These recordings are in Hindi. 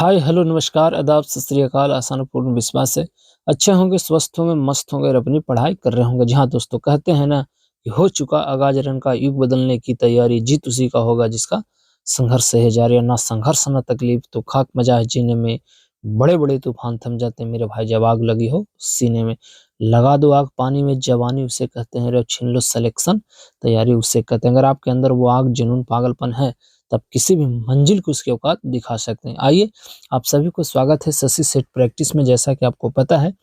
हाय, हेलो, नमस्कार, आदाब, सत श्री अकाल, आसान और पूर्ण विश्वास है। अच्छे होंगे, स्वस्थ होंगे, मस्त होंगे और अपनी पढ़ाई कर रहे होंगे। जी हाँ दोस्तों, कहते हैं ना कि हो चुका आगाज रंग का युग बदलने की तैयारी, जीत उसी का होगा जिसका संघर्ष है जारी। ना संघर्ष ना तकलीफ तो खाक मजा है जीने में। बड़े-बड़े तूफान थम जाते हैं मेरे भाई जब आग लगी हो सीने में। लगा दो आग पानी में जवानी उसे कहते हैं रे, छीन लो सिलेक्शन तैयारी उसे कहते हैं। अगर आपके अंदर वो आग, जुनून, पागलपन है तब किसी भी मंजिल को उसकी औकात दिखा सकते हैं। आइए, आप सभी को स्वागत है शशि सेट प्रैक्टिस में। जैसा कि आपको पता है,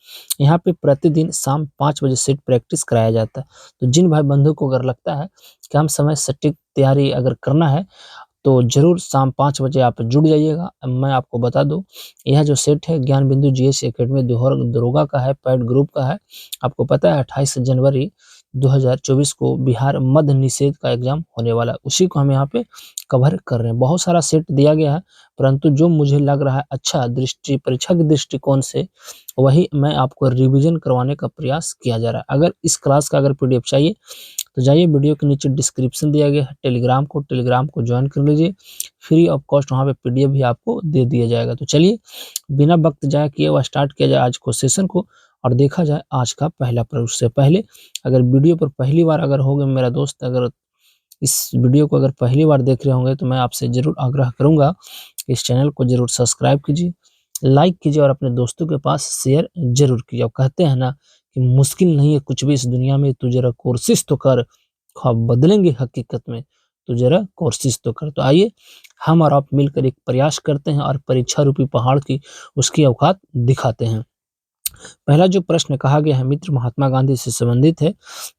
यहाँ पे प्रतिदिन शाम 5 बजे सेट प्रैक्टिस कराया जाता है। तो जिन भाई बंधु को अगर लगता है कि हम समय सटीक तैयारी अगर करना है, तो ज़रूर शाम 5 बजे आप जुड़ जाइएगा। मैं आपको बता दूँ, यह जो सेट है ज्ञान बिंदु जीएस एकेडमी दरोगा का है, पैड ग्रुप का है। आपको पता है 28 जनवरी 2024 को बिहार मद्य निषेध का एग्ज़ाम होने वाला है, उसी को हम यहाँ पे कवर कर रहे हैं। बहुत सारा सेट दिया गया है, परंतु जो मुझे लग रहा है अच्छा परीक्षा के दृष्टिकोण से, वही मैं आपको रिवीजन करवाने का प्रयास किया जा रहा है। अगर इस क्लास का अगर पीडीएफ चाहिए, तो जाइए वीडियो के नीचे डिस्क्रिप्शन दिया गया है, टेलीग्राम को ज्वाइन कर लीजिए। फ्री ऑफ कॉस्ट वहाँ पे पीडीएफ भी आपको दे दिया जाएगा। तो चलिए, बिना वक्त जाया किए हुआ स्टार्ट किया जाए आज को सेशन को और देखा जाए आज का पहला प्रश्न। उससे पहले अगर वीडियो पर पहली बार अगर होगे मेरा दोस्त, अगर इस वीडियो को अगर पहली बार देख रहे होंगे, तो मैं आपसे ज़रूर आग्रह करूँगा कि इस चैनल को ज़रूर सब्सक्राइब कीजिए, लाइक कीजिए और अपने दोस्तों के पास शेयर ज़रूर कीजिए। और कहते हैं ना कि मुश्किल नहीं है कुछ भी इस दुनिया में, तू ज़रा कोशिश तो कर, ख्वाब बदलेंगे हकीकत में, तू ज़रा कोशिश तो कर। तो आइए, हम और आप मिलकर एक प्रयास करते हैं और परीक्षा रूपी पहाड़ की उसकी औकात दिखाते हैं। पहला जो प्रश्न कहा गया है मित्र, महात्मा गांधी से संबंधित है।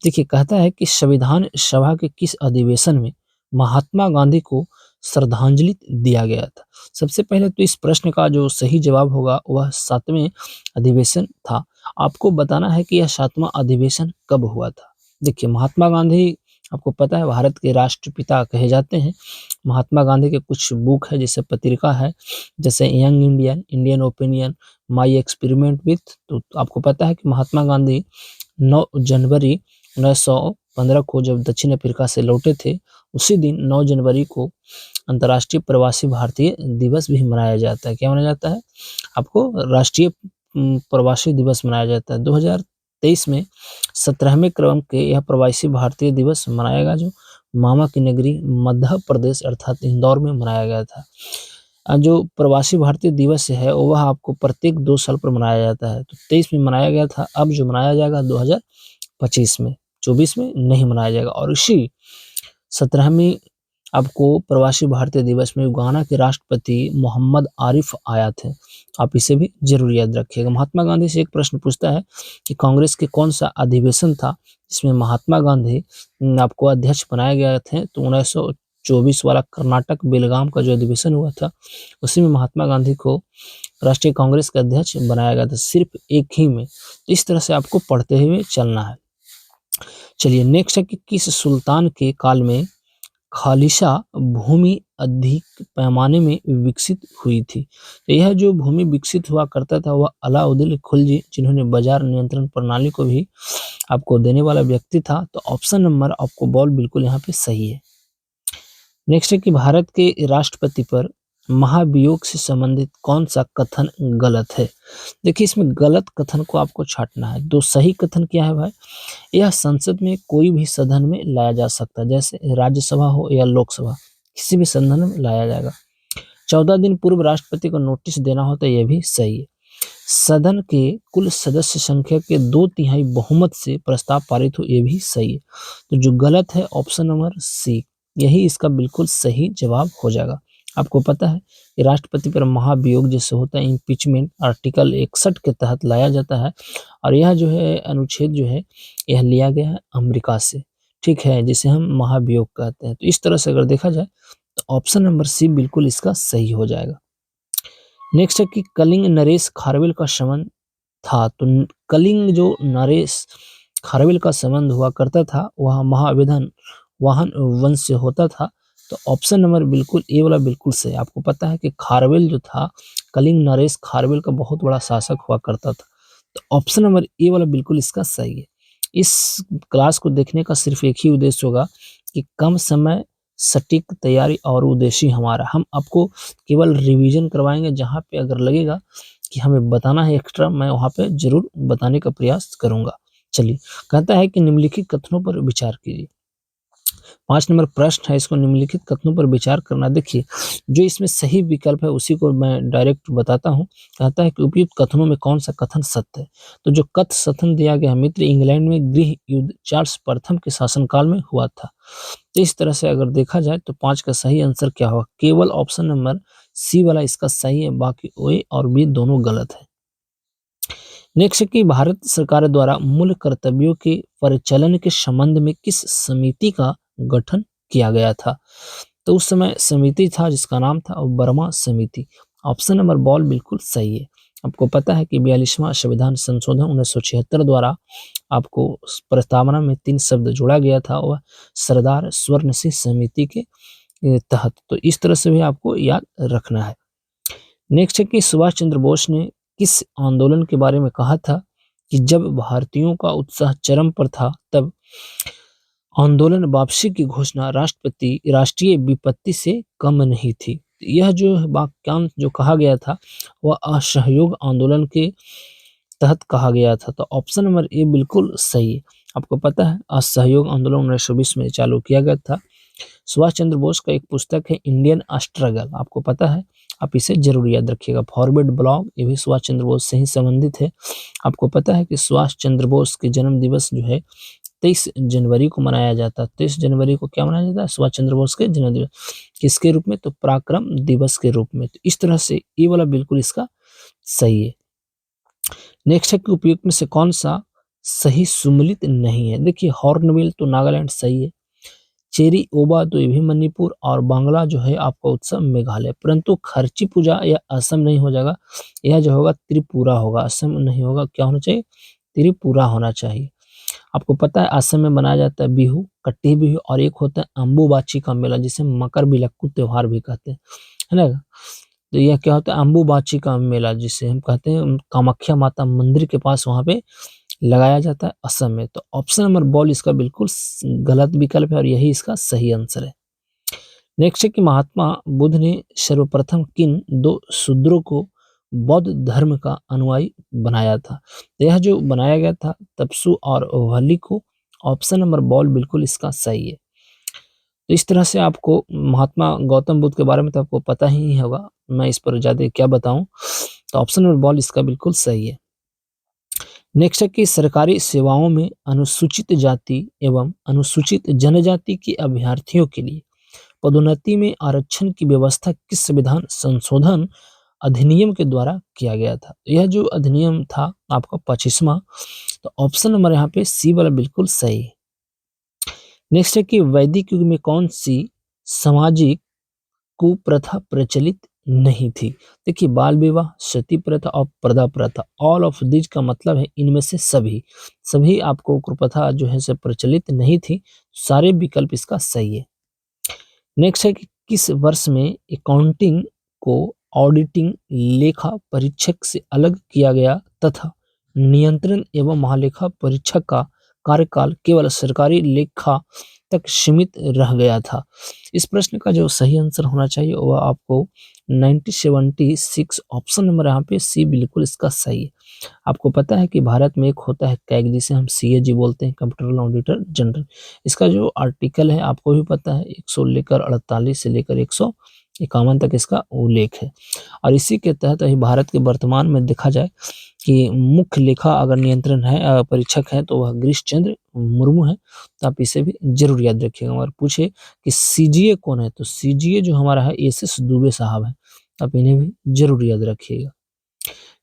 देखिए, कहता है कि संविधान सभा के किस अधिवेशन में महात्मा गांधी को श्रद्धांजलि दिया गया था? सबसे पहले तो इस प्रश्न का जो सही जवाब होगा वह 7वें अधिवेशन था। आपको बताना है कि यह 7वां अधिवेशन कब हुआ था। देखिए, महात्मा गांधी आपको पता है भारत के राष्ट्रपिता कहे जाते हैं। महात्मा गांधी के कुछ बुक है, जैसे पत्रिका है, जैसे young Indian, Indian opinion, my experiment with. तो आपको पता है कि महात्मा गांधी 9 जनवरी 1915 को जब दक्षिण अफ्रीका से लौटे थे, उसी दिन 9 जनवरी को अंतर्राष्ट्रीय प्रवासी भारतीय दिवस भी मनाया जाता है। क्या मनाया जाता है? आपको राष्ट्रीय प्रवासी दिवस मनाया जाता है। 2023 में 17वें क्रम के यह प्रवासी भारतीय दिवस मनाएगा, जो मामा की नगरी मध्य प्रदेश अर्थात इंदौर में मनाया गया था। जो प्रवासी भारतीय दिवस है वह आपको प्रत्येक 2 साल पर मनाया जाता है। तो 23 में मनाया गया था, अब जो मनाया जाएगा 2025 में, 24 में नहीं मनाया जाएगा। और इसी 17वीं आपको प्रवासी भारतीय दिवस में गाना के राष्ट्रपति मोहम्मद आरिफ आया थे। आप इसे भी जरूर याद रखिएगा। महात्मा गांधी से एक प्रश्न पूछता है कि कांग्रेस के कौन सा अधिवेशन था जिसमें महात्मा गांधी आपको अध्यक्ष बनाए गए थे? तो 1924 वाला कर्नाटक बेलगाम का जो अधिवेशन हुआ था, उसी में महात्मा गांधी को राष्ट्रीय कांग्रेस का अध्यक्ष बनाया गया था, सिर्फ एक ही में। इस तरह से आपको पढ़ते हुए चलना है। चलिए, नेक्स्ट है कि किस सुल्तान के काल में खालिशा भूमि अधिक पैमाने में विकसित हुई थी? तो यह जो भूमि विकसित हुआ करता था वह अलाउद्दीन खिलजी, जिन्होंने बाजार नियंत्रण प्रणाली को भी आपको देने वाला व्यक्ति था। तो ऑप्शन नंबर आपको बॉल बिल्कुल यहाँ पे सही है। नेक्स्ट है कि भारत के राष्ट्रपति पर महाभियोग से संबंधित कौन सा कथन गलत है? देखिए, इसमें गलत कथन को आपको छांटना है। दो सही कथन क्या है भाई? यह संसद में कोई भी सदन में लाया जा सकता है, जैसे राज्यसभा हो या लोकसभा, किसी भी सदन में लाया जाएगा। 14 दिन पूर्व राष्ट्रपति को नोटिस देना होता है, यह भी सही है। सदन के कुल सदस्य संख्या के 2/3 बहुमत से प्रस्ताव पारित हो, ये भी सही है। तो जो गलत है ऑप्शन नंबर सी, यही इसका बिल्कुल सही जवाब हो जाएगा। आपको पता है कि राष्ट्रपति पर महाभियोग जैसे होता है, इम्पीचमेंट आर्टिकल 61 के तहत लाया जाता है। और यह जो है अनुच्छेद जो है, यह लिया गया है अमेरिका से, ठीक है, जिसे हम महाभियोग कहते हैं। तो इस तरह से अगर देखा जाए तो ऑप्शन नंबर सी बिल्कुल इसका सही हो जाएगा। नेक्स्ट है कि कलिंग नरेश खारवेल का संबंध था। तो कलिंग जो नरेश खारवेल का संबंध हुआ करता था वह महाविधन वाहन वंश से होता था। तो ऑप्शन नंबर बिल्कुल ए वाला बिल्कुल सही। आपको पता है कि खारवेल जो था, कलिंग नरेश खारवेल का बहुत बड़ा शासक हुआ करता था। तो ऑप्शन नंबर ए वाला बिल्कुल इसका सही है। इस क्लास को देखने का सिर्फ एक ही उद्देश्य होगा कि कम समय सटीक तैयारी और उद्देश्य हमारा। हम आपको केवल रिवीजन करवाएंगे, जहाँ पे अगर लगेगा कि हमें बताना है एक्स्ट्रा, मैं वहाँ पे जरूर बताने का प्रयास करूंगा। चलिए, कहता है कि निम्नलिखित कथनों पर विचार कीजिए। 5 नंबर प्रश्न है, इसको निम्नलिखित कथनों पर विचार करना। देखिए, जो इसमें सही विकल्प है उसी को मैं डायरेक्ट बताता हूँ। कहता है कि उपयुक्त कथनों में कौन सा कथन सत्य है। तो जो कथन कथन दिया गया है मित्र, इंग्लैंड में गृह युद्ध चार्ल्स प्रथम के शासनकाल में हुआ था। तो इस तरह से अगर देखा जाए तो 5 का सही आंसर क्या होगा? केवल ऑप्शन नंबर सी वाला इसका सही है, बाकी ए और बी दोनों गलत है। नेक्स्ट है कि भारत सरकार द्वारा मूल कर्तव्यों के परिचालन के संबंध में किस समिति का गठन किया गया था? तो उस समय समिति था जिसका नाम था वर्मा समिति। ऑप्शन नंबर बॉल बिल्कुल सही है। आपको पता है कि 42वां संविधान संशोधन 1976 द्वारा आपको प्रस्तावना में 3 शब्द जोड़ा गया था, वह सरदार स्वर्ण सिंह समिति के तहत। तो इस तरह से भी आपको याद रखना है। नेक्स्ट है कि सुभाष चंद्र बोस ने किस आंदोलन के बारे में कहा था कि जब भारतीयों का उत्साह चरम पर था तब आंदोलन वापसी की घोषणा राष्ट्रीय विपत्ति से कम नहीं थी। यह जो वाक्यांश जो कहा गया था वह असहयोग आंदोलन के तहत कहा गया था। तो ऑप्शन नंबर ए बिल्कुल सही है। आपको पता है असहयोग आंदोलन 1920 में चालू किया गया था। सुभाष चंद्र बोस का एक पुस्तक है इंडियन स्ट्रगल, आपको पता है, आप इसे जरूर याद रखिएगा। फॉरवर्ड ब्लॉग, ये भी सुभाष चंद्र बोस से ही संबंधित है। आपको पता है कि सुभाष चंद्र बोस के जन्म दिवस जो है 23 जनवरी को मनाया जाता है। 23 जनवरी को क्या मनाया जाता है? सुभाष चंद्र बोस के जन्म दिवस। किसके रूप में? तो पराक्रम दिवस के रूप में। तो इस तरह से ये वाला बिल्कुल इसका सही है। नेक्स्ट है कि उपयुक्त में से कौन सा सही सुमेलित नहीं है? देखिए, हॉर्नबिल तो नागालैंड सही है, चेरी ओबा तो ये भी मणिपुर, और बांग्ला जो है आपका उत्सव मेघालय। परंतु खर्ची पूजा यह असम नहीं हो जाएगा, यह जो होगा त्रिपुरा होगा, असम नहीं होगा। क्या होना चाहिए? त्रिपुरा होना चाहिए। आपको पता है असम में मनाया जाता है बिहू, कट्टी बिहू, और एक होता है अम्बुबाची का मेला जिसे मकर बिलक्कू त्योहार भी कहते हैं, है ना। तो यह क्या होता है? अम्बुबाची का मेला जिसे हम कहते हैं कामाख्या माता मंदिर के पास वहां पे लगाया जाता है असम में। तो ऑप्शन नंबर बॉल इसका बिल्कुल गलत विकल्प है और यही इसका सही आंसर है। नेक्स्ट है कि महात्मा बुद्ध ने सर्वप्रथम किन 2 शूद्रों को बौद्ध धर्म का अनुयायी बनाया था? तो यह जो बनाया गया था तपसु और वल्ली को। ऑप्शन नंबर बॉल बिल्कुल इसका सही है। तो इस तरह से आपको महात्मा गौतम बुद्ध के बारे में तो आपको पता ही होगा, मैं इस पर ज्यादा क्या बताऊं। तो ऑप्शन नंबर बॉल इसका बिल्कुल सही है। नेक्स्ट है कि सरकारी सेवाओं में अनुसूचित जाति एवं अनुसूचित जनजाति के अभ्यर्थियों के लिए पदोन्नति में आरक्षण की व्यवस्था किस संविधान संशोधन अधिनियम के द्वारा किया गया था? यह जो अधिनियम था आपका 25वां। तो ऑप्शन नंबर यहाँ पे सी वाला बिल्कुल सही है। नेक्स्ट है कि वैदिक युग में कौन सी सामाजिक कुप्रथा प्रचलित नहीं थी? देखिए, बाल विवाह, सती प्रथा और प्रदा प्रथा, ऑल ऑफ दिस का मतलब है इनमें से सभी। सभी आपको कुप्रथा जो है से प्रचलित नहीं थी। सारे विकल्प इसका सही है। नेक्स्ट है कि किस वर्ष में अकाउंटिंग को ऑडिटिंग लेखा परीक्षक से अलग किया गया तथा नियंत्रण एवं महालेखा परीक्षक का कार्यकाल केवल सरकारी लेखा तक सीमित रह गया था? इस प्रश्न का जो सही आंसर होना चाहिए वह आपको 1976, ऑप्शन नंबर यहाँ पे सी बिल्कुल इसका सही है। आपको पता है कि भारत में एक होता है कैग जिसे हम सीएजी बोलते हैं, कंप्यूटर ऑडिटर जनरल। इसका जो आर्टिकल है आपको भी पता है 100 लेकर 48 से लेकर 151 तक इसका उल्लेख है। और इसी के तहत ही भारत के वर्तमान में देखा जाए कि मुख्य लेखा अगर नियंत्रण है परीक्षक है तो वह गिरीश चंद्र मुर्मू है। तो आप इसे भी जरूर याद रखिएगा। अगर पूछे कि सीजीए कौन है तो सीजीए जो हमारा है एसएस दुबे साहब है। आप इन्हें भी जरूर याद रखिएगा।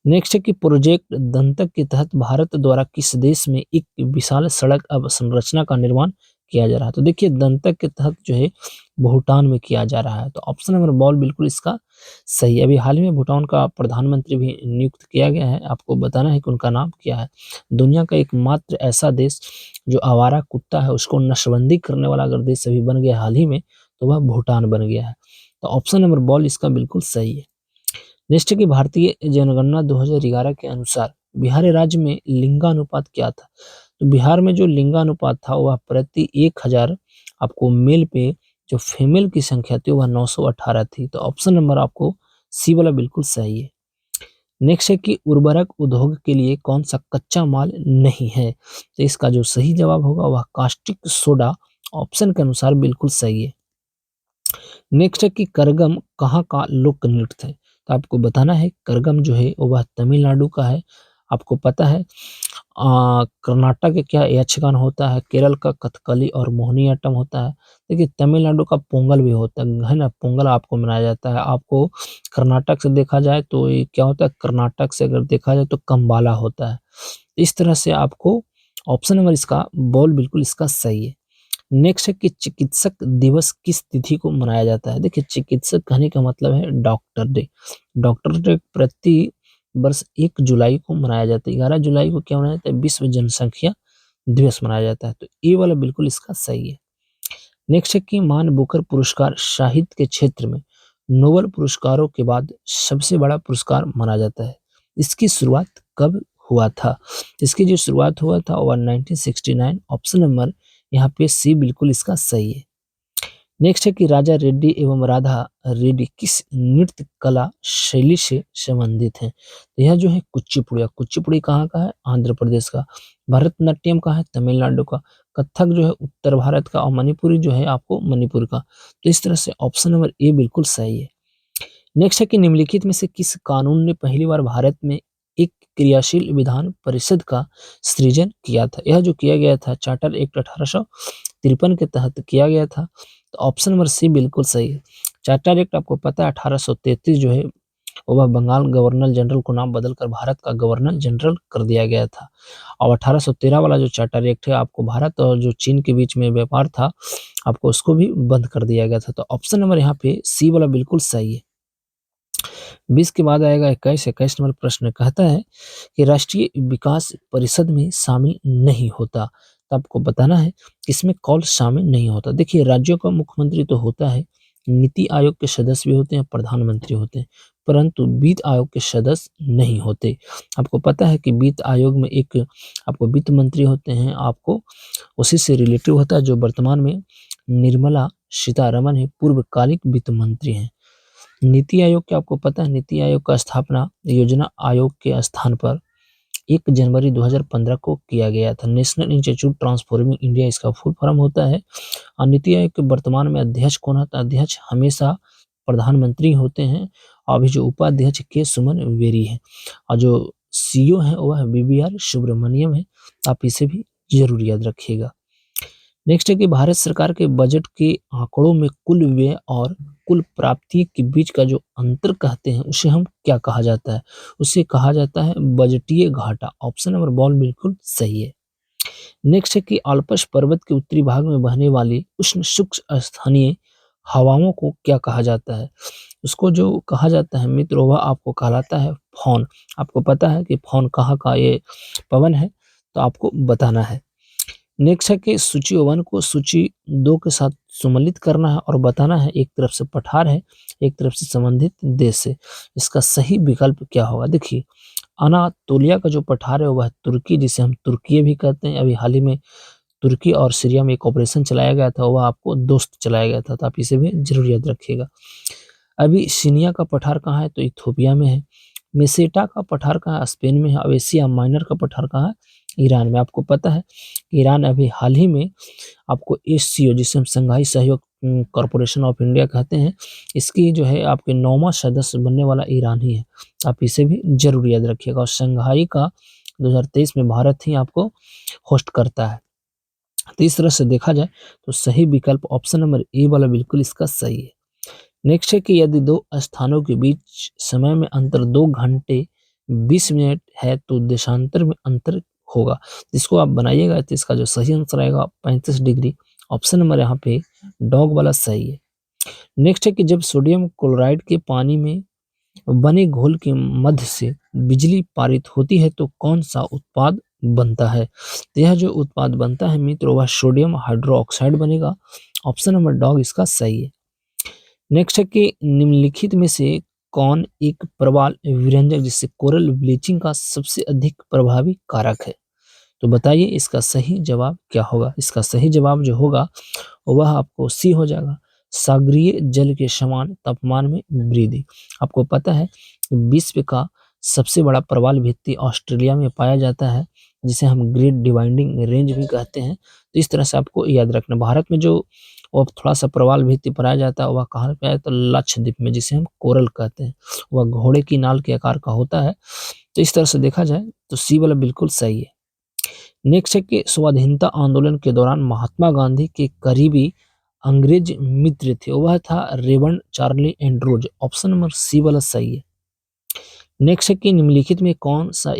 नेक्स्ट है कि प्रोजेक्ट दंतक के तहत भारत द्वारा किस देश में एक विशाल सड़क अवसंरचना का निर्माण किया जा रहा है? तो देखिए, दंतक के तहत जो है भूटान में किया जा रहा है। तो ऑप्शन नंबर बॉल बिल्कुल इसका सही है। अभी हाल ही में भूटान का प्रधानमंत्री भी नियुक्त किया गया है। आपको बताना है कि उनका नाम क्या है। दुनिया का एकमात्र ऐसा देश जो आवारा कुत्ता है उसको नसबंदी करने वाला अगर देश अभी बन गया हाल ही में तो वह भूटान बन गया है। तो ऑप्शन नंबर बॉल इसका बिल्कुल सही है। नेक्स्ट है कि भारतीय जनगणना 2011 के अनुसार बिहार राज्य में लिंगानुपात क्या था? तो बिहार में जो लिंगानुपात था वह प्रति 1000 आपको मेल पे जो फीमेल की संख्या थी वह 918 थी। तो ऑप्शन नंबर आपको सी वाला बिल्कुल सही है। नेक्स्ट है कि उर्वरक उद्योग के लिए कौन सा कच्चा माल नहीं है? तो इसका जो सही जवाब होगा वह कास्टिक सोडा ऑप्शन के अनुसार बिल्कुल सही है। नेक्स्ट है कि करगम कहाँ का लोक नृत्य है? तो आपको बताना है करगम जो है वह तमिलनाडु का है। आपको पता है कर्नाटक का क्या यक्षगान होता है, केरल का कथकली और मोहिनीअट्टम होता है। देखिए तमिलनाडु का पोंगल भी होता है ना, पोंगल आपको मनाया जाता है। आपको कर्नाटक से देखा जाए तो ये क्या होता है, कर्नाटक से अगर देखा जाए तो कम्बाला होता है। इस तरह से आपको ऑप्शन नंबर इसका बॉल बिल्कुल इसका सही है। नेक्स्ट है कि चिकित्सक दिवस किस तिथि को मनाया जाता है? देखिए चिकित्सक कहने का मतलब है डॉक्टर डे। डॉक्टर डे प्रति वर्ष 1 जुलाई को मनाया जाता है। 11 जुलाई को क्या मनाया जाता है? विश्व जनसंख्या दिवस मनाया जाता है। तो ये वाला बिल्कुल इसका सही है। नेक्स्ट है कि मान बुकर पुरस्कार साहित्य के क्षेत्र में नोबेल पुरस्कारों के बाद सबसे बड़ा पुरस्कार माना जाता है। इसकी शुरुआत कब हुआ था? इसकी जो शुरुआत हुआ था वह 1969। ऑप्शन नंबर यहाँ पे सी बिल्कुल इसका सही है। नेक्स्ट है कि राजा रेड्डी एवं राधा रेड्डी किस नृत्य कला शैली से संबंधित हैं? तो यह जो है कुचिपुड़िया, कुचिपुड़ी कहाँ का है? आंध्र प्रदेश का। भरतनाट्यम कहाँ है? तमिलनाडु का। कथक जो है उत्तर भारत का और मणिपुरी जो है आपको मणिपुर का। तो इस तरह से ऑप्शन नंबर ए बिल्कुल सही है। नेक्स्ट है कि निम्नलिखित में से किस कानून ने पहली बार भारत में एक क्रियाशील विधान परिषद का सृजन किया था? यह जो किया गया था चार्टर एक्ट 1853 के तहत किया गया था। तो ऑप्शन नंबर सी बिल्कुल सही है। चार्टर एक्ट आपको पता है 1833 जो है वह बंगाल गवर्नर जनरल को नाम बदलकर भारत का गवर्नर जनरल कर दिया गया था। और 1813 वाला जो चार्टर एक्ट है आपको भारत और जो चीन के बीच में व्यापार था आपको उसको भी बंद कर दिया गया था। तो ऑप्शन नंबर यहाँ पे सी वाला बिल्कुल सही है। 20 के बाद आएगा 21। 21 नंबर प्रश्न कहता है कि राष्ट्रीय विकास परिषद में शामिल नहीं होता। तो आपको बताना है इसमें कौन शामिल नहीं होता। देखिए राज्यों का मुख्यमंत्री तो होता है, नीति आयोग के सदस्य भी होते हैं, प्रधानमंत्री होते हैं, परंतु वित्त आयोग के सदस्य नहीं होते। आपको पता है कि वित्त आयोग में एक आपको वित्त मंत्री होते हैं, आपको उसी से रिलेटिव होता है जो वर्तमान में निर्मला सीतारमन है, पूर्वकालिक वित्त मंत्री हैं। नीति आयोग के आपको पता है नीति आयोग का स्थापना योजना आयोग के स्थान पर 1 जनवरी 2015 को किया गया था। नेशनल इंस्टीट्यूट ट्रांसफॉर्मिंग इंडिया इसका फुल फॉर्म होता है। और नीति आयोग के वर्तमान में अध्यक्ष कौन होता है? अध्यक्ष हमेशा प्रधानमंत्री होते हैं। अभी जो उपाध्यक्ष के सुमन बेरी है और जो सीईओ है वह बीबीआर सुब्रमण्यम है। आप इसे भी जरूर याद रखिएगा। नेक्स्ट है कि भारत सरकार के बजट के आंकड़ों में कुल व्यय और कुल प्राप्ति के बीच का जो अंतर कहते हैं उसे हम क्या कहा जाता है? उसे कहा जाता है बजटीय घाटा। ऑप्शन नंबर बॉल बिल्कुल सही है। नेक्स्ट है कि आल्प्स पर्वत के उत्तरी भाग में बहने वाली उष्ण शुष्क स्थानीय हवाओं को क्या कहा जाता है? उसको जो कहा जाता है मित्र वह आपको कहलाता है फॉन। आपको पता है कि फॉन कहाँ का ये पवन है? तो आपको बताना है। नेक्स्ट है कि सूची 1 को सूची 2 के साथ सम्मिलित करना है और बताना है एक तरफ से पठार है, एक तरफ से संबंधित देश है। इसका सही विकल्प क्या होगा? देखिए अनातोलिया का जो पठार है वह तुर्की, जिसे हम तुर्की भी कहते हैं। अभी हाल ही में तुर्की और सीरिया में एक ऑपरेशन चलाया गया था, वह आपको दोस्त चलाया गया था, तो आप इसे भी जरूर याद रखिएगा। अभी सीनिया का पठार कहाँ है? तो इथोपिया में है। मेसेटा का पठार कहाँ है? स्पेन में है। अब एशिया माइनर का पठार कहाँ है? ईरान में। आपको पता है कि ईरान अभी हाल ही में आपको एससीओ जिसे हम संघाई सहयोग कॉरपोरेशन ऑफ इंडिया कहते हैं, इसकी जो है आपके 9वां सदस्य बनने वाला ईरान ही है। आप इसे भी जरूर याद रखिएगा। और संघाई का 2023 में भारत ही आपको होस्ट करता है। तो इस तरह से देखा जाए तो सही विकल्प ऑप्शन नंबर ए वाला बिल्कुल इसका सही है। नेक्स्ट है कि यदि दो स्थानों के बीच समय में अंतर 2 घंटे 20 मिनट है तो देशांतर में अंतर होगा। जिसको आप बनाइएगा तो इसका जो सही आंसर आएगा 35 डिग्री। ऑप्शन नंबर यहाँ पे डॉग वाला सही है। नेक्स्ट है कि जब सोडियम क्लोराइड के पानी में बने घोल के मध्य से बिजली पारित होती है तो कौन सा उत्पाद बनता है? तो यह जो उत्पाद बनता है मित्रों वह सोडियम हाइड्रोक्साइड बनेगा। ऑप्शन नंबर डॉग इसका सही है। नेक्स्ट है कि निम्नलिखित में से कौन एक प्रवाल विरंजक जिससे कोरल ब्लीचिंग का सबसे अधिक प्रभावी कारक है? तो बताइए इसका सही जवाब क्या होगा? इसका सही जवाब जो होगा वह आपको सी हो जाएगा। सागरीय जल के समान तापमान में वृद्धि। आपको पता है विश्व का सबसे बड़ा प्रवाल भित्ति ऑस्ट्रेलिया में पाया जाता है, जिसे हम ग्रेट डिवाइडिंग रेंज भी कहते हैं। तो इस तरह से आपको याद रखना। भारत में जो वो थोड़ा सा प्रवाल भित्ति पाया जाता है वह कहाँ पे है, तो लक्षद्वीप में, जिसे हम कोरल कहते हैं। वह घोड़े की नाल के आकार का होता है। तो इस तरह से देखा जाए तो सी वाला बिल्कुल सही है। नेक्स्ट है कि स्वाधीनता आंदोलन के दौरान महात्मा गांधी के करीबी अंग्रेज मित्र थे, वह था Reverend Charlie Andrews. Option number C वाला सही है। नेक्स्ट है कि निम्नलिखित में कौन सा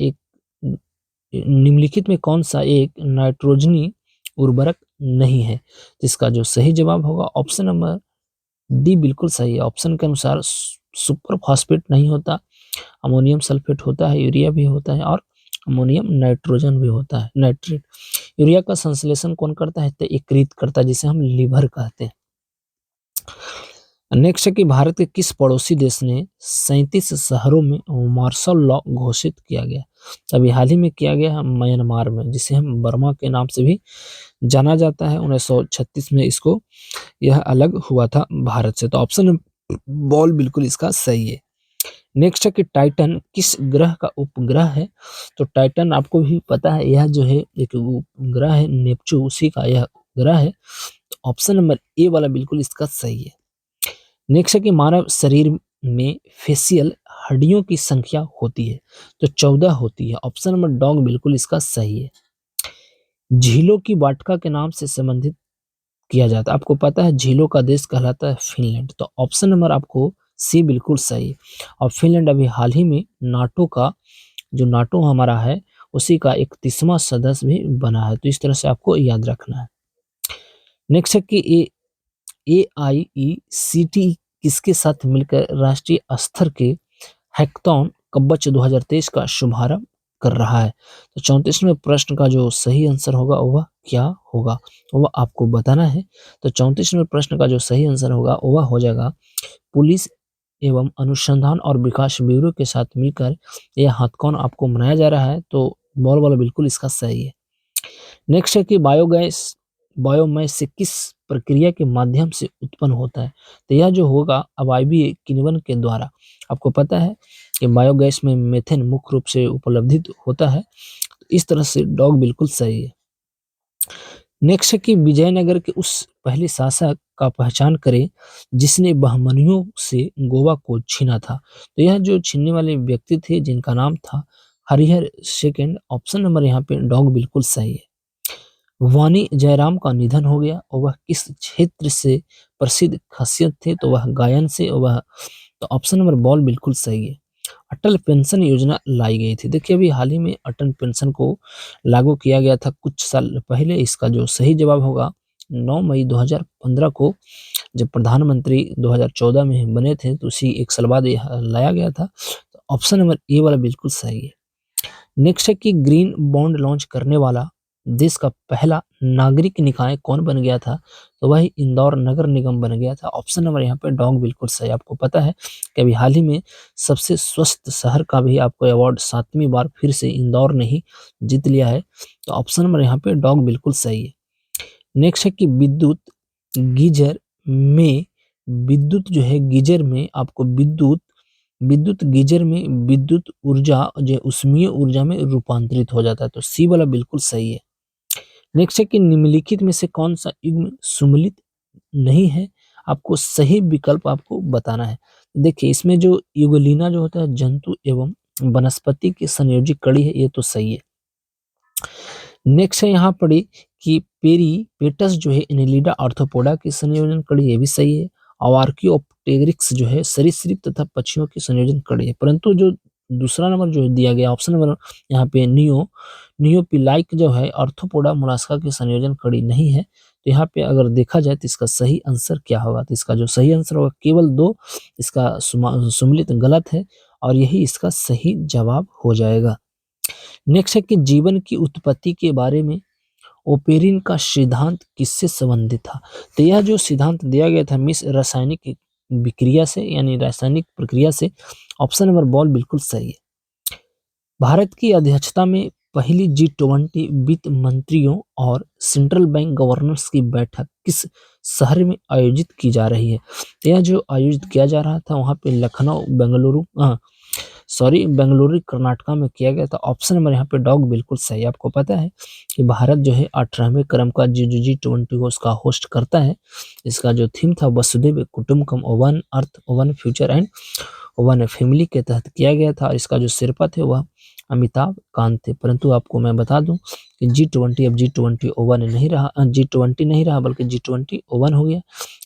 एक नाइट्रोजनी उर्वरक नहीं है, जिसका जो सही जवाब होगा ऑप्शन नंबर डी बिल्कुल सही है। ऑप्शन के अनुसार सुपर फास्फेट नहीं होता, अमोनियम सल्फेट होता है, यूरिया भी होता है और अमोनियम नाइट्रोजन भी होता है, नाइट्रेट। यूरिया का संश्लेषण कौन करता है, तो एकत्रित करता है, जिसे हम लीवर कहते हैं। नेक्स्ट है कि भारत के किस पड़ोसी देश ने 37 शहरों में मार्शल लॉ घोषित किया गया। अभी हाल ही में किया गया है म्यांमार में, जिसे हम बर्मा के नाम से भी जाना जाता है। 1936 में इसको यह अलग हुआ था भारत से। तो ऑप्शन बॉल बिल्कुल इसका सही है। नेक्स्ट है कि टाइटन किस ग्रह का उपग्रह है। तो टाइटन आपको भी पता है, यह जो है एक उपग्रह है नेपच्यून, उसी का यह उपग्रह है। तो ऑप्शन नंबर ए वाला बिल्कुल इसका सही है। नेक्स्ट है कि मानव शरीर में फेशियल हड्डियों की संख्या होती है, तो 14 होती है। ऑप्शन नंबर डॉग बिल्कुल इसका सही है। झीलों की वाटिका के नाम से संबंधित किया जाता है। आपको पता है झीलों का देश कहलाता है फिनलैंड। तो ऑप्शन नंबर आपको सी बिल्कुल सही है। और फिनलैंड अभी हाल ही में नाटो का, जो नाटो हमारा है, उसी का 31वां सदस्य भी बना है। तो इस तरह से आपको याद रखना है। नेक्स्ट है कि AIECT किसके साथ मिलकर राष्ट्रीय स्तर के हैकाथॉन कवच 2023 का शुभारंभ कर रहा है। तो 34वें प्रश्न का जो सही आंसर होगा वह क्या होगा, वह आपको बताना है। तो 34वें प्रश्न का जो सही आंसर होगा वह हो जाएगा पुलिस एवं अनुसंधान और विकास ब्यूरो के साथ मिलकर यह हैकाथॉन आपको मनाया जा रहा है। तो बॉल वाला बिल्कुल इसका सही है। नेक्स्ट है कि बायोमैस से किस प्रक्रिया के माध्यम से उत्पन्न होता है। तो यह जो होगा अवायवीय किण्वन के द्वारा। आपको पता है कि बायोगैस में मेथेन मुख्य रूप से उपलब्धित होता है। तो इस तरह से डॉग बिल्कुल सही है। नेक्स्ट है कि विजयनगर के उस पहले शासक का पहचान करें जिसने बहमनियों से गोवा को छीना था। तो यह जो छीनने वाले व्यक्ति थे जिनका नाम था हरिहर सेकंड। ऑप्शन नंबर यहाँ पे डॉग बिल्कुल सही है। वानी जयराम का निधन हो गया और वह किस क्षेत्र से प्रसिद्ध खासियत थे, तो वह गायन से। वह तो ऑप्शन नंबर बॉल बिल्कुल सही है। अटल पेंशन योजना लाई गई थी। देखिए अभी हाल ही में अटल पेंशन को लागू किया गया था कुछ साल पहले। इसका जो सही जवाब होगा 9 मई 2015 को, जब प्रधानमंत्री 2014 में बने थे, तो उसी एक साल बाद यह लाया गया था। तो ऑप्शन नंबर ए वाला बिल्कुल सही है। नेक्स्ट है कि ग्रीन बॉन्ड लॉन्च करने वाला देश का पहला नागरिक निकाय कौन बन गया था, तो वही इंदौर नगर निगम बन गया था। ऑप्शन नंबर यहाँ पे डॉग बिल्कुल सही। आपको पता है कि अभी हाल ही में सबसे स्वस्थ शहर का भी आपको अवार्ड 7वीं बार फिर से इंदौर ने ही जीत लिया है। तो ऑप्शन नंबर यहाँ पे डॉग बिल्कुल सही है। नेक्स्ट है कि गीजर में विद्युत जो है, गीजर में आपको विद्युत गीजर में विद्युत ऊर्जा जो उष्मीय ऊर्जा में रूपांतरित हो जाता है। तो सी वाला बिल्कुल सही है। नेक्स्ट है कि निम्नलिखित में से कौन सा युग्म सुमेलित नहीं है, आपको सही विकल्प आपको बताना है। देखिए इसमें जो युगलीना जो होता है जंतु एवं वनस्पति की संयोजित कड़ी है, ये तो सही है। नेक्स्ट है यहाँ पड़ी कि पेरिपेटस जो है एनेलिडा आर्थ्रोपोडा की संयोजन कड़ी, ये भी सही है। और आर्कियोप्टेरिक्स जो है सरीसृप तथा पक्षियों की संयोजन कड़ी है। परंतु जो दूसरा नंबर जो दिया गया ऑप्शन नंबर यहाँ पे नियोपिलाइक जो है आर्थ्रोपोडा मोलास्का की संयोजन कड़ी नहीं है। तो यहाँ पे अगर देखा जाए तो इसका सही आंसर क्या होगा, तो इसका जो सही आंसर होगा केवल 2, इसका सुमेलित गलत है और यही इसका सही जवाब हो जाएगा। नेक्स्ट है कि जीवन की उत्पत्ति के बारे में ओपेरिन का सिद्धांत किससे संबंधित था। तो यह जो सिद्धांत दिया गया था मिस रासायनिक विक्रिया से, यानी रासायनिक प्रक्रिया से। ऑप्शन नंबर बॉल बिल्कुल सही है। भारत की अध्यक्षता में पहली G20 वित्त मंत्रियों और सेंट्रल बैंक गवर्नर्स की बैठक किस शहर में आयोजित की जा रही है? तो यह जो आयोजित किया जा रहा था वहाँ पे लखनऊ बेंगलुरु कर्नाटका में किया गया था। ऑप्शन नंबर यहाँ पे डॉग बिल्कुल सही। आपको पता है कि भारत जो है 18वें क्रम का G20 को उसका होस्ट करता है। इसका जो थीम था वसुधैव कुटुंबकम, one earth, one future and one family के तहत किया गया था। और इसका जो सिरपा थे वह अमिताभ कांत थे। परंतु आपको मैं बता दूं कि G20 अब G20 ओवन नहीं रहा, G20 नहीं रहा बल्कि G20 ओवन हो गया।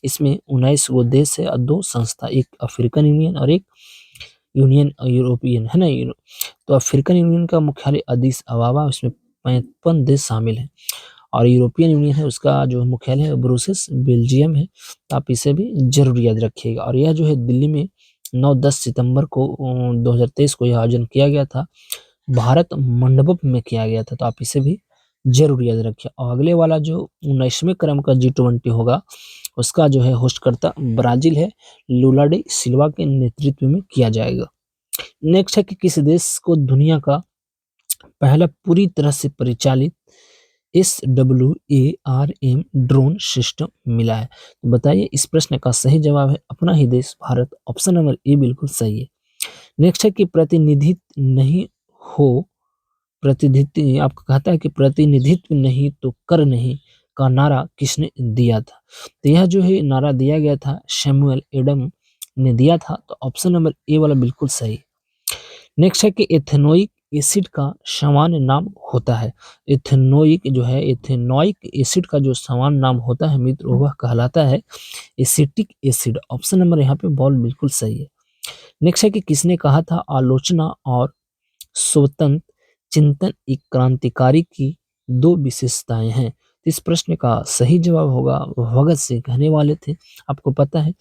इसमें 19 गो देश है और 2 संस्था, एक अफ्रीकन यूनियन और एक यूनियन यूरोपियन है ना। तो अफ्रीकन यूनियन का मुख्यालय अदीस अबाबा, उसमें 55 देश शामिल हैं। और यूरोपियन यूनियन है उसका जो मुख्यालय है ब्रुसेल्स बेल्जियम है। तो आप इसे भी जरूर याद रखिएगा। और यह जो है दिल्ली में 9-10 सितंबर को 2023 को यह आयोजन किया गया था, भारत मंडपम में किया गया था। तो आप इसे भी जरूर याद रखिए। और अगले वाला जो 19वें क्रम का G20 होगा उसका जो है होस्टकर्ता ब्राजील है, लूला डी सिल्वा के नेतृत्व में किया जाएगा। नेक्स्ट है कि किस देश को दुनिया का पहला पूरी तरह से परिचालित SWARM ड्रोन सिस्टम मिला है? तो बताइए, इस प्रश्न का सही जवाब है अपना ही देश भारत। ऑप्शन नंबर ए बिल्कुल सही है। नेक्स्ट है कि प्रतिनिधित्व नहीं हो, प्रतिनिधित्व आपको कहता है कि प्रतिनिधित्व नहीं तो कर नहीं का नारा किसने दिया था? तो यह जो है नारा दिया गया था सैमुअल एडम ने दिया था। तो ऑप्शन नंबर ए वाला बिल्कुल सही। नेक्स्ट है कि एथेनोइक एसिड का सामान्य नाम होता है। एथेनोइक जो है, एथेनोइक एसिड का जो सामान्य नाम होता है मित्र वह कहलाता है एसिटिक एसिड। ऑप्शन नंबर यहाँ पे बॉल बिल्कुल सही है। नेक्स्ट है कि किसने कहा था आलोचना और स्वतंत्र चिंतन एक क्रांतिकारी की 2 विशेषताएं हैं? इस प्रश्न का सही जवाब होगा भगत सिंह कहने वाले थे। आपको पता है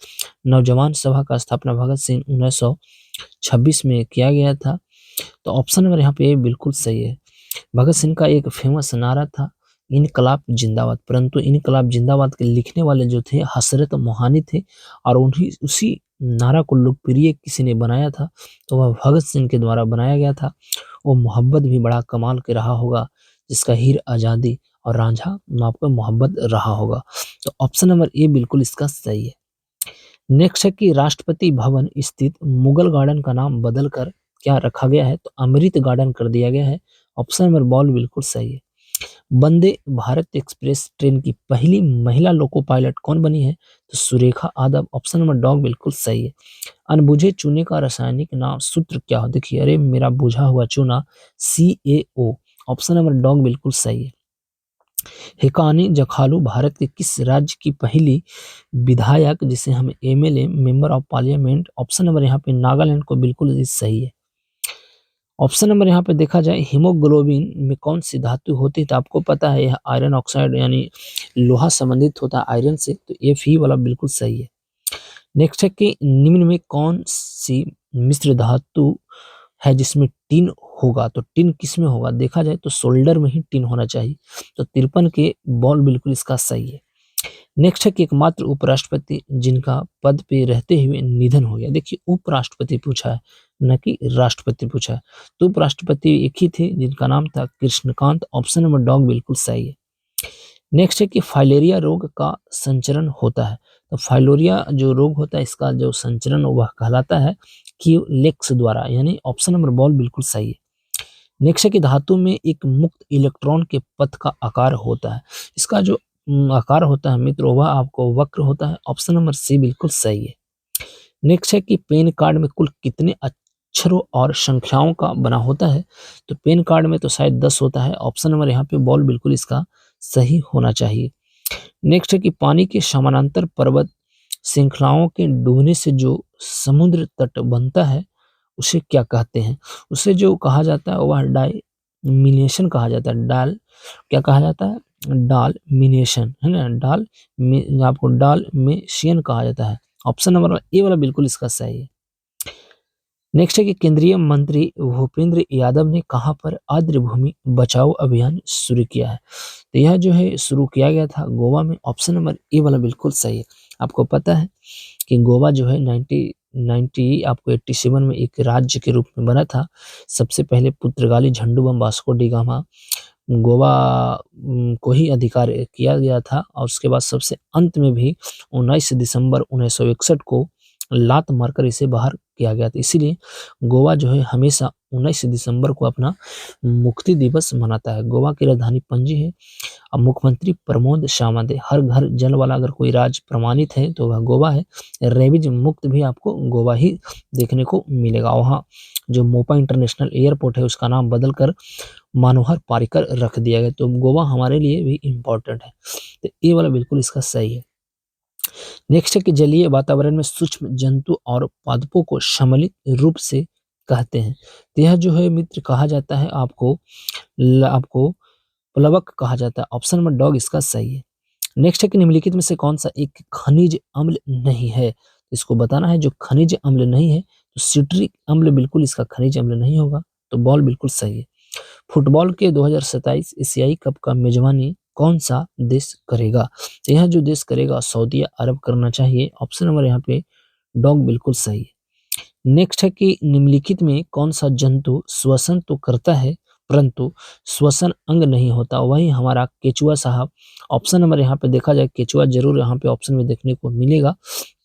नौजवान सभा का स्थापना भगत सिंह 1926 में किया गया था। तो ऑप्शन नंबर यहाँ पे बिल्कुल सही है। भगत सिंह का एक फेमस नारा था इनकलाब जिंदाबाद, परंतु इनकलाब जिंदाबाद के लिखने वाले जो थे हसरत मोहानी थे और उन्हीं उसी नारा को लोकप्रिय किसी ने बनाया था तो वह भगत सिंह के द्वारा बनाया गया था। वो मोहब्बत भी बड़ा कमाल के रहा होगा, जिसका हीर आजादी और रांझा आपका मोहब्बत रहा होगा। तो ऑप्शन नंबर ए बिल्कुल इसका सही है। नेक्स्ट है कि राष्ट्रपति भवन स्थित मुगल गार्डन का नाम बदलकर क्या रखा गया है? तो अमृत गार्डन कर दिया गया है। ऑप्शन नंबर बॉल बिल्कुल सही है। वंदे भारत एक्सप्रेस ट्रेन की पहली महिला लोको पायलट कौन बनी है? तो Surekha Yadav. Option number dog बिल्कुल सही है। अनबुझे चूने का रासायनिक नाम सूत्र क्या हो? देखिए, अरे मेरा बुझा हुआ चूना CaO। ऑप्शन नंबर डॉग बिल्कुल सही है। हिकानी जखालू भारत के किस राज्य की पहली विधायक जिसे हम MLA member of parliament? Option number यहाँ पे नागालैंड को बिल्कुल सही है। ऑप्शन नंबर यहाँ पे देखा जाए हीमोग्लोबिन में कौन सी धातु होती है? तो आपको पता है यह आयरन ऑक्साइड यानी लोहा संबंधित होता है आयरन से। तो Fe वाला बिल्कुल सही है। नेक्स्ट है कि निम्न में कौन सी मिश्र धातु है जिसमें टिन होगा? तो टिन किस में होगा? देखा जाए तो सोल्डर में ही टिन होना चाहिए। तो 53 के बॉल बिल्कुल इसका सही है। नेक्स्ट है कि एकमात्र उपराष्ट्रपति जिनका पद पे रहते हुए निधन हो गया। देखिए, उपराष्ट्रपति पूछा है न कि राष्ट्रपति पूछा है। तो उपराष्ट्रपति एक ही थे जिनका नाम था कृष्णकांत। ऑप्शन नंबर डॉग बिल्कुल सही है। नेक्स्ट है कि फाइलेरिया रोग का संचरण होता है। तो फाइलोरिया जो रोग होता है इसका जो संचरण वह कहलाता है क्यूलेक्स द्वारा, यानी ऑप्शन नंबर बॉल बिल्कुल सही है। नेक्स्ट है कि धातु में एक मुक्त इलेक्ट्रॉन के पथ का आकार होता है। इसका जो आकार होता है मित्रों वह आपको वक्र होता है। ऑप्शन नंबर सी बिल्कुल सही है। नेक्स्ट है कि पैन कार्ड में कुल कितने अक्षरों और संख्याओं का बना होता है? तो पैन कार्ड में तो शायद 10 होता है। ऑप्शन नंबर यहाँ पे बॉल बिल्कुल इसका सही होना चाहिए। नेक्स्ट है कि पानी के समानांतर पर्वत श्रृंखलाओं के डूबने से जो समुद्र तट बनता है उसे क्या कहते हैं? उसे जो कहा जाता है वह डायमिनेशन कहा जाता है। क्या कहा जाता है? डालमिनेशन है ना। आपको डालमेशियन कहा जाता है। ऑप्शन नंबर ए वाला बिल्कुल इसका सही है। नेक्स्ट है कि केंद्रीय मंत्री भूपेंद्र यादव ने कहां पर आर्द्र भूमि बचाओ अभियान शुरू किया है? तो यह जो है शुरू किया गया था गोवा में। ऑप्शन नंबर ए वाला बिल्कुल सही है। आपको पता है कि गोवा जो है 90 आपको 87 में एक राज्य के रूप में बना था। सबसे पहले पुर्तगाली झंडू बम वास्को डी गामा गोवा को ही अधिकार किया गया था और उसके बाद सबसे अंत में भी 19 दिसंबर 1961 को लात मारकर इसे बाहर किया गया था। इसीलिए गोवा जो है हमेशा 19 दिसंबर को अपना मुक्ति दिवस मनाता है। गोवा की राजधानी पणजी है। अब मुख्यमंत्री प्रमोद सावंत, हर घर जल वाला अगर कोई राज्य प्रमाणित है तो वह गोवा है। रेबीज मुक्त भी आपको गोवा ही देखने को मिलेगा। वहाँ जो मोपा इंटरनेशनल एयरपोर्ट है उसका नाम बदलकर मनोहर पारिकर रख दिया गया। तो गोवा हमारे लिए भी इम्पोर्टेंट है। तो ये वाला बिल्कुल इसका सही है। नेक्स्ट है कि जलीय वातावरण में सूक्ष्म जंतु और पादपों को सम्मिलित रूप से कहते हैं। तो यह जो है मित्र कहा जाता है आपको प्लवक कहा जाता है। ऑप्शन नंबर डॉग इसका सही है। नेक्स्ट है कि निम्नलिखित में से कौन सा एक खनिज अम्ल नहीं है। इसको बताना है जो खनिज अम्ल नहीं है। तो सिट्रिक अम्ल बिल्कुल इसका खनिज अम्ल नहीं होगा। तो बॉल बिल्कुल सही है। फुटबॉल के 2027 एशियाई कप का मेजबानी कौन सा देश करेगा। तो यह जो देश करेगा सऊदी अरब करना चाहिए। ऑप्शन नंबर यहाँ पे डॉग बिल्कुल सही है। नेक्स्ट है कि निम्नलिखित में कौन सा जंतु श्वसन तो करता है परंतु श्वसन अंग नहीं होता। वही हमारा केचुआ साहब। ऑप्शन नंबर यहाँ पे देखा जाए केचुआ जरूर यहाँ पे ऑप्शन में देखने को मिलेगा।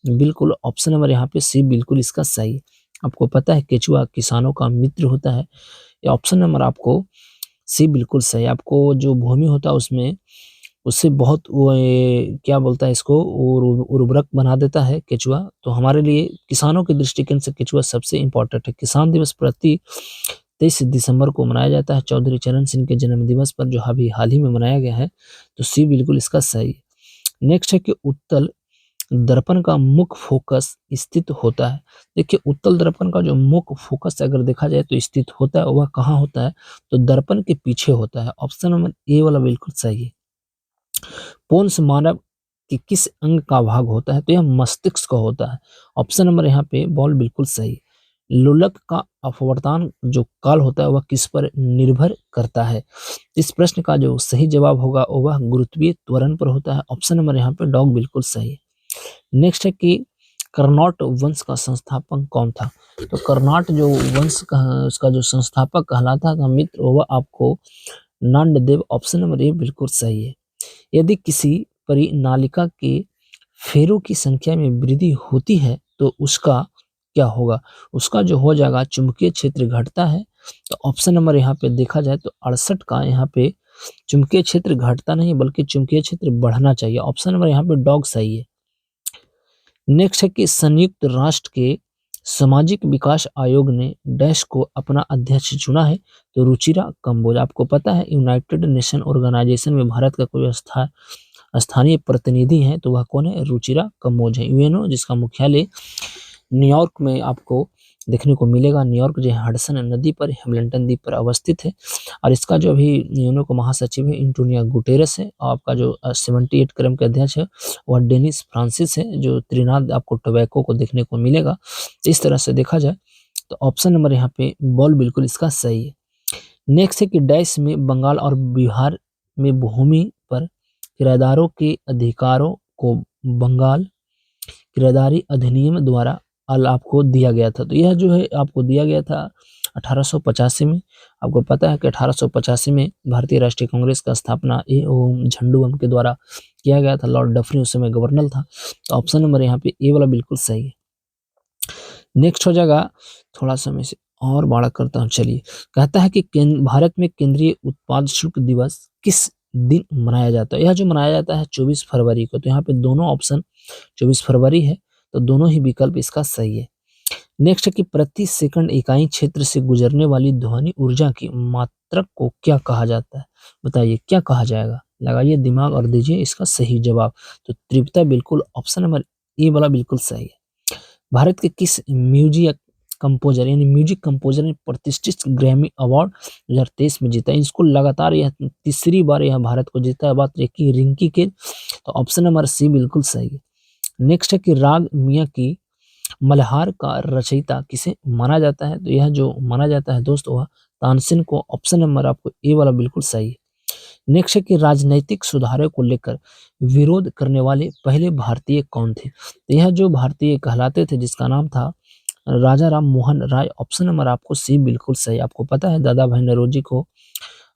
बिल्कुल ऑप्शन नंबर यहाँ पे सी बिल्कुल इसका सही है। आपको पता है केचुआ किसानों का मित्र होता है। ये ऑप्शन नंबर आपको सी बिल्कुल सही है। आपको जो भूमि होता है उसमें उससे बहुत क्या बोलता है इसको उर्वरक बना देता है केचुआ। तो हमारे लिए किसानों के दृष्टिकोण से केचुआ सबसे इम्पोर्टेंट है। किसान दिवस प्रति 23 दिसंबर को मनाया जाता है चौधरी चरण सिंह के जन्म दिवस पर जो अभी हाल ही में मनाया गया है। तो सी बिल्कुल इसका सही है। नेक्स्ट है कि उत्तल दर्पण का मुख्य फोकस स्थित होता है। देखिए उत्तल दर्पण का जो मुख्य फोकस अगर देखा जाए तो स्थित होता है वह कहाँ होता है तो दर्पण के पीछे होता है। ऑप्शन नंबर ए वाला बिल्कुल सही है। पोन्स मानव के किस अंग का भाग होता है तो यह मस्तिष्क का होता है। ऑप्शन नंबर यहाँ पे बॉल बिल्कुल सही है। लोलक का अपवर्तन जो काल होता है वह किस पर निर्भर करता है। इस प्रश्न का जो सही जवाब होगा वह गुरुत्वीय त्वरण पर होता है। ऑप्शन नंबर यहाँ पे डॉग बिल्कुल सही है। नेक्स्ट है कि कर्नाट वंश का संस्थापक कौन था। तो कर्नाट जो वंश का उसका जो संस्थापक कहलाता था मित्र वह आपको नांददेव। ऑप्शन नंबर ए बिल्कुल सही है। यदि किसी परिनालिका के फेरों की संख्या में वृद्धि होती है तो उसका क्या होगा। उसका जो हो जाएगा चुंबकीय क्षेत्र घटता है। तो ऑप्शन नंबर यहाँ पे देखा जाए तो 68 का यहाँ पे चुंबकीय क्षेत्र घटता नहीं बल्कि चुंबकीय क्षेत्र बढ़ना चाहिए। ऑप्शन नंबर यहाँ पे डॉग सही है। नेक्स्ट है कि संयुक्त राष्ट्र के सामाजिक विकास आयोग ने डैश को अपना अध्यक्ष चुना है। तो रुचिरा कंबोज। आपको पता है यूनाइटेड नेशन ऑर्गेनाइजेशन में भारत का कोई स्थानीय प्रतिनिधि है तो वह कौन है रुचिरा कंबोज है। यूएनओ जिसका मुख्यालय न्यूयॉर्क में आपको देखने को मिलेगा। न्यूयॉर्क जो है हडसन नदी पर हैमिल्टन द्वीप पर अवस्थित है। और इसका जो अभी यूएनओ का महासचिव है एंटोनियो गुटेरेस है। और आपका जो 78 क्रम के अध्यक्ष है वह डेनिस फ्रांसिस है जो त्रिनाद आपको टोबैको को देखने को मिलेगा। इस तरह से देखा जाए तो ऑप्शन नंबर यहाँ पे बॉल बिल्कुल इसका सही है। नेक्स्ट है कि डैश में बंगाल और बिहार में भूमि पर किराएदारों के अधिकारों को बंगाल किराएदारी अधिनियम द्वारा आपको दिया गया था। तो यह जो है आपको दिया गया था 1885 में। आपको पता है कि 1885 में भारतीय राष्ट्रीय कांग्रेस का स्थापना झंडू बम के द्वारा किया गया था। लॉर्ड डफरिन उस समय गवर्नर था। तो ऑप्शन नंबर यहाँ पे ए वाला बिल्कुल सही है। नेक्स्ट हो जाएगा थोड़ा सा मैं इसे और बड़ा करता हूँ। चलिए कहता है कि भारत में केंद्रीय उत्पाद शुल्क दिवस किस दिन मनाया जाता है। यह जो मनाया जाता है 24 फरवरी को। तो यहाँ पे दोनों ऑप्शन 24 फरवरी है। तो दोनों ही विकल्प इसका सही है। नेक्स्ट है कि प्रति सेकंड इकाई क्षेत्र से गुजरने वाली ध्वनि ऊर्जा की मात्रक को क्या कहा जाता है। बताइए क्या कहा जाएगा। लगाइए दिमाग और दीजिए इसका सही जवाब। तो तीव्रता बिल्कुल ऑप्शन नंबर ए वाला बिल्कुल सही है। भारत के किस म्यूजिक कंपोजर यानी म्यूजिक कंपोजर ने प्रतिष्ठित ग्रैमी अवार्ड 2023 में जीता। इसको लगातार यह तीसरी बार यह भारत को जीता है। बात रिंकी के। तो ऑप्शन नंबर सी बिल्कुल सही है। नेक्स्ट है कि राग मियाँ की मल्हार का रचयिता किसे माना जाता है। तो यह जो माना जाता है दोस्तों वह तानसेन को। ऑप्शन नंबर आपको ए वाला बिल्कुल सही है। नेक्स्ट है कि राजनैतिक सुधारों को लेकर विरोध करने वाले पहले भारतीय कौन थे? तो यह जो भारतीय कहलाते थे जिसका नाम था राजा राम मोहन राय। ऑप्शन नंबर आपको सी बिल्कुल सही। आपको पता है दादा भाई नौरोजी को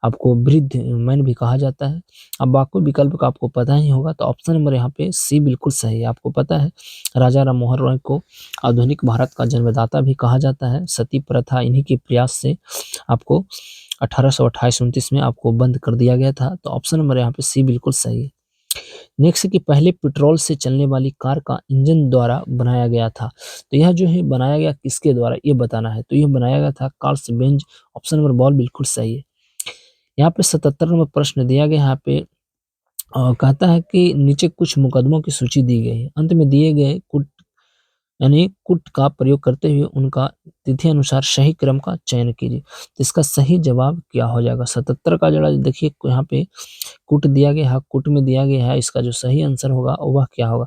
आपको वृद्ध मैन भी कहा जाता है। अब बाकी विकल्प का आपको पता ही होगा, तो ऑप्शन नंबर यहाँ पे सी बिल्कुल सही है। आपको पता है राजा राम मोहन रॉय को आधुनिक भारत का जन्मदाता भी कहा जाता है। सती प्रथा इन्हीं के प्रयास से आपको 1828-29 में आपको बंद कर दिया गया था। तो ऑप्शन नंबर यहाँ पे सी बिल्कुल सही है। नेक्स्ट है कि पहले पेट्रोल से चलने वाली कार का इंजन द्वारा बनाया गया था। तो यह जो है बनाया गया किसके द्वारा ये बताना है। तो यह बनाया गया था Karl Benz. Option number ball बिल्कुल सही है। यहाँ पे 77 नंबर प्रश्न दिया गया। यहाँ पे कहता है कि नीचे कुछ मुकदमों की सूची दी गई है। अंत में दिए गए कुट यानी कुट का प्रयोग करते हुए उनका तिथि अनुसार सही क्रम का चयन कीजिए। तो इसका सही जवाब क्या हो जाएगा? 77 का जरा देखिए यहाँ पे कुट दिया गया है, कुट में दिया गया है। इसका जो सही आंसर होगा वह क्या होगा?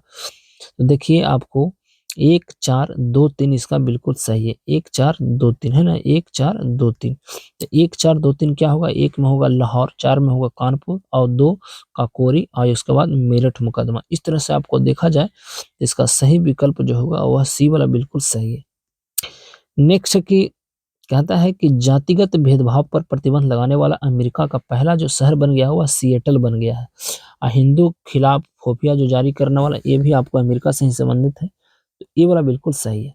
तो देखिए आपको 1 4 2 3 इसका बिल्कुल सही है। 1 4 2 3 है ना, 1 4 2 3। तो 1 4 2 3 क्या होगा? 1 में होगा लाहौर, 4 में होगा कानपुर और 2 काकोरी और उसके बाद मेरठ मुकदमा। इस तरह से आपको देखा जाए तो इसका सही विकल्प जो होगा वह सी वाला बिल्कुल सही है। नेक्स्ट की कहता है कि जातिगत भेदभाव पर प्रतिबंध लगाने वाला अमेरिका का पहला जो शहर बन गया वह सिएटल बन गया है। हिंदू खिलाफ फोफिया जो जारी करने वाला ये भी आपको अमेरिका से ही संबंधित है। तो ये वाला बिल्कुल सही है।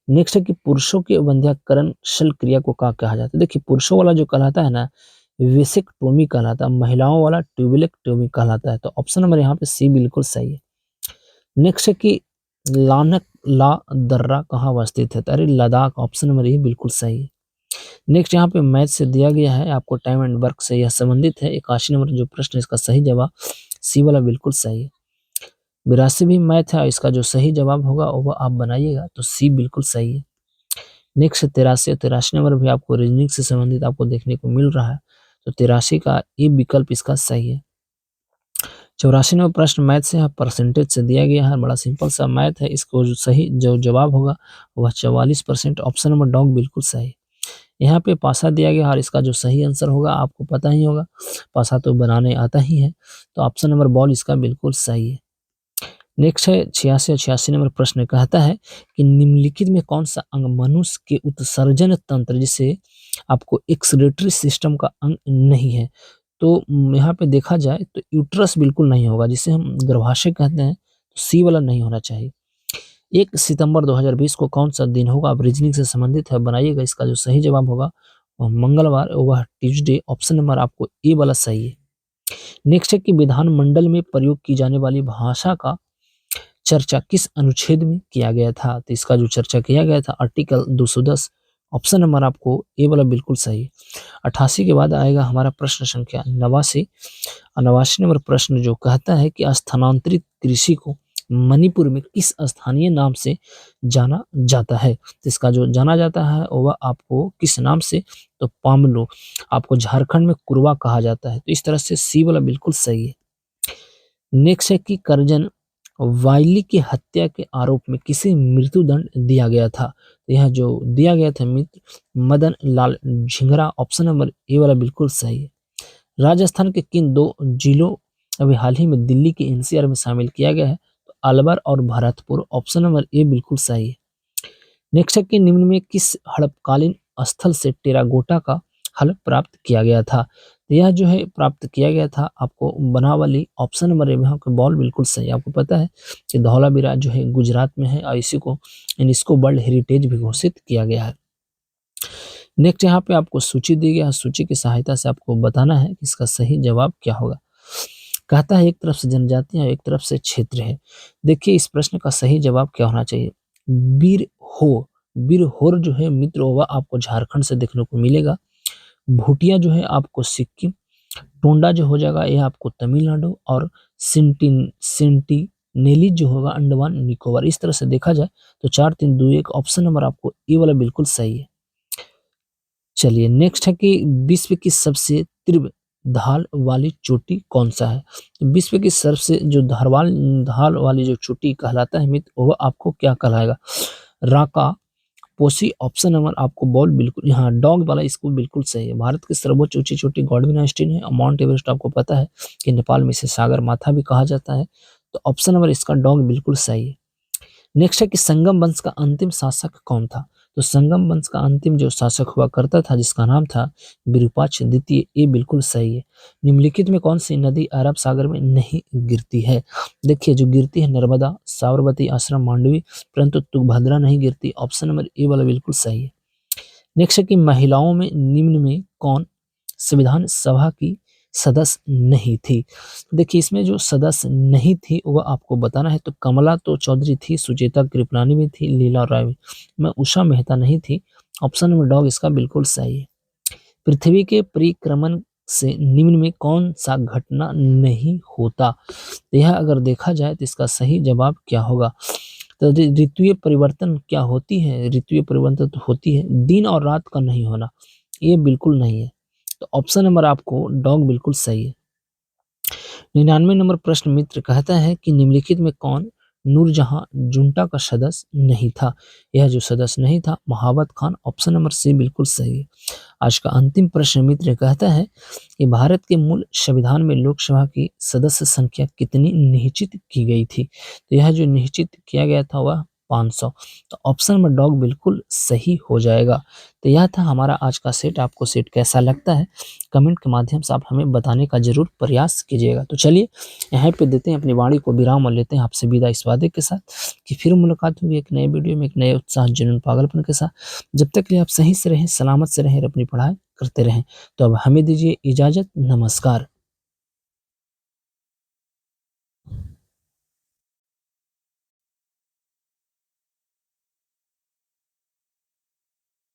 नेक्स्ट है कि पुरुषों के वंध्याकरण शल क्रिया को क्या कहा जाता है? देखिए पुरुषों वाला जो कहलाता है ना वेसेक्टोमी कहलाता है, महिलाओं वाला ट्यूबुलेक्टोमी कहलाता है। तो ऑप्शन नंबर यहाँ पे सी बिल्कुल सही है। नेक्स्ट है कि लानक ला दर्रा कहाँ अवस्थित है? तो अरे लद्दाख। ऑप्शन नंबर ये बिल्कुल सही है। नेक्स्ट यहाँ पे मैथ से दिया गया है आपको टाइम एंड वर्क से यह संबंधित है। 81 नंबर जो प्रश्न है इसका सही जवाब सी वाला बिल्कुल सही है। 82 भी मैथ है, इसका जो सही जवाब होगा वो आप बनाइएगा तो सी बिल्कुल सही है। नेक्स्ट 83 नंबर भी आपको रीजनिंग से संबंधित आपको देखने को मिल रहा है। तो 83 का ये विकल्प इसका सही है। 84 नंबर प्रश्न मैथ से है, परसेंटेज से दिया गया है। बड़ा सिंपल सा मैथ है। इसको जो सही जो जवाब होगा वह 44%। ऑप्शन नंबर डॉग बिल्कुल सही। यहाँ पे पासा दिया गया और इसका जो सही आंसर होगा आपको पता ही होगा, पासा तो बनाने आता ही है। तो ऑप्शन नंबर बॉल इसका बिल्कुल सही है। नेक्स्ट है 86 और 86 नंबर प्रश्न कहता है कि निम्नलिखित में कौन सा अंग मनुष्य के उत्सर्जन तंत्र जिसे आपको एक्सक्रीटरी सिस्टम का अंग नहीं है? तो यहाँ पे देखा जाए तो यूट्रस बिल्कुल नहीं होगा, जिसे हम गर्भाशय कहते हैं। तो सी वाला नहीं होना चाहिए। 1 सितंबर 2020 को कौन सा दिन होगा? आप रीजनिंग से संबंधित है बनाइएगा। इसका जो सही जवाब होगा वह मंगलवार वह ट्यूसडे। ऑप्शन नंबर आपको ए वाला सही है। नेक्स्ट है कि विधानमंडल में प्रयोग की जाने वाली भाषा का चर्चा किस अनुच्छेद में किया गया था? तो इसका जो चर्चा किया गया था आर्टिकल 210। ऑप्शन नंबर आपको ए वाला बिल्कुल सही है। 88 के बाद आएगा हमारा प्रश्न संख्या 89। 89 नंबर प्रश्न जो कहता है कि स्थानांतरित कृषि को मणिपुर में किस स्थानीय नाम से जाना जाता है? तो इसका जो जाना जाता है वह आपको किस नाम से? तो पामलो। आपको झारखंड में कुरवा कहा जाता है। तो इस तरह से सी वाला बिल्कुल सही है। नेक्स्ट है कि करजन वाइली की हत्या के आरोप में किसे मृत्युदंड दिया गया था? तो यह जो दिया गया था मित्र Madan Lal झिंगरा। Option number A वाला बिल्कुल सही है। राजस्थान के किन दो जिलों अभी हाल ही में दिल्ली के एनसीआर में शामिल किया गया है? तो अलवर और भरतपुर। ऑप्शन नंबर ए बिल्कुल सही है। नेक्स्ट है कि निम्न में किस हड़पकालीन स्थल से टेराकोटा का हल प्राप्त किया गया था? तो यह जो है प्राप्त किया गया था आपको बनावली। ऑप्शन नंबर ए में बॉल बिल्कुल सही। आपको पता है कि धौलावीरा जो है गुजरात में है और इसी को यूनेस्को वर्ल्ड हेरिटेज भी घोषित किया गया है। नेक्स्ट यहाँ पे आपको सूची दी गई है। सूची की सहायता से आपको बताना है कि इसका सही जवाब क्या होगा। कहता है एक तरफ से जनजाति है, एक तरफ से क्षेत्र है। देखिए इस प्रश्न का सही जवाब क्या होना चाहिए? बीर हो बिरहोर जो है मित्र वह आपको झारखंड से देखने को मिलेगा। भूटिया जो है आपको सिक्किम, टोंडा जो हो जाएगा ये आपको तमिलनाडु और सेंटिनेली जो होगा अंडमान निकोबार। इस तरह से देखा जाए तो 4 3 2 1 ऑप्शन नंबर आपको ए वाला बिल्कुल सही है। चलिए नेक्स्ट है कि विश्व की सबसे तीव्र ढाल वाली चोटी कौन सा है? तो विश्व की सबसे जो ढाल वाली जो चोटी कहलाता है मित्र वह आपको क्या कहलाएगा? राका, पोसी ऑप्शन नंबर आपको बॉल बिल्कुल, यहाँ डॉग वाला इसको बिल्कुल सही है। भारत की सर्वोच्च ऊंची चोटी गॉडविन आइसटीन है और माउंट एवरेस्ट आपको पता है कि नेपाल में इसे सागर माथा भी कहा जाता है। तो ऑप्शन नंबर इसका डॉग बिल्कुल सही है। नेक्स्ट है कि संगम वंश का अंतिम शासक कौन था? तो संगम वंश का अंतिम जो शासक हुआ करता था जिसका नाम था विरूपाक्ष द्वितीय, ये बिल्कुल सही है। निम्नलिखित में कौन सी नदी अरब सागर में नहीं गिरती है? देखिए जो गिरती है नर्मदा, साबरमती, आश्रम, मांडवी, परंतु तुंगभद्रा नहीं गिरती। ऑप्शन नंबर ए वाला बिल्कुल सही है। नेक्स्ट है कि महिलाओं में निम्न में कौन संविधान सभा की सदस्य नहीं थी? देखिए इसमें जो सदस्य नहीं थी वह आपको बताना है। तो कमला तो चौधरी थी, सुचेता कृपलानी भी थी, लीला राय भी, मैं उषा मेहता नहीं थी। ऑप्शन नंबर डॉग इसका बिल्कुल सही है। पृथ्वी के परिक्रमण से निम्न में कौन सा घटना नहीं होता? तो यह अगर देखा जाए तो इसका सही जवाब क्या होगा? तो ऋतुएं परिवर्तन क्या होती है? ऋतुएं परिवर्तन तो होती है, दिन और रात का नहीं होना, ये बिल्कुल नहीं है। तो ऑप्शन नंबर आपको डॉग बिल्कुल सही है। 99 नंबर प्रश्न मित्र कहता है कि निम्नलिखित में कौन नूरजहां जुंटा का सदस्य नहीं था? यह जो सदस्य नहीं था महावत खान। ऑप्शन नंबर सी बिल्कुल सही है। आज का अंतिम प्रश्न मित्र कहता है कि भारत के मूल संविधान में लोकसभा की सदस्य संख्या कितनी निश्चित की गई थी? तो यह जो निश्चित किया गया था वह 500। तो ऑप्शन नंबर डॉग बिल्कुल सही हो जाएगा। तो यह था हमारा आज का सेट। आपको सेट कैसा लगता है कमेंट के माध्यम से आप हमें बताने का जरूर प्रयास कीजिएगा। तो चलिए यहाँ पे देते हैं अपनी वाणी को विराम और लेते हैं आपसे विदा इस वादे के साथ कि फिर मुलाकात होगी एक नए वीडियो में एक नए उत्साह जुनून पागलपन के साथ। जब तक के लिए आप सही से रहें, सलामत से रहें और अपनी पढ़ाई करते रहें। तो अब हमें दीजिए इजाजत। नमस्कार।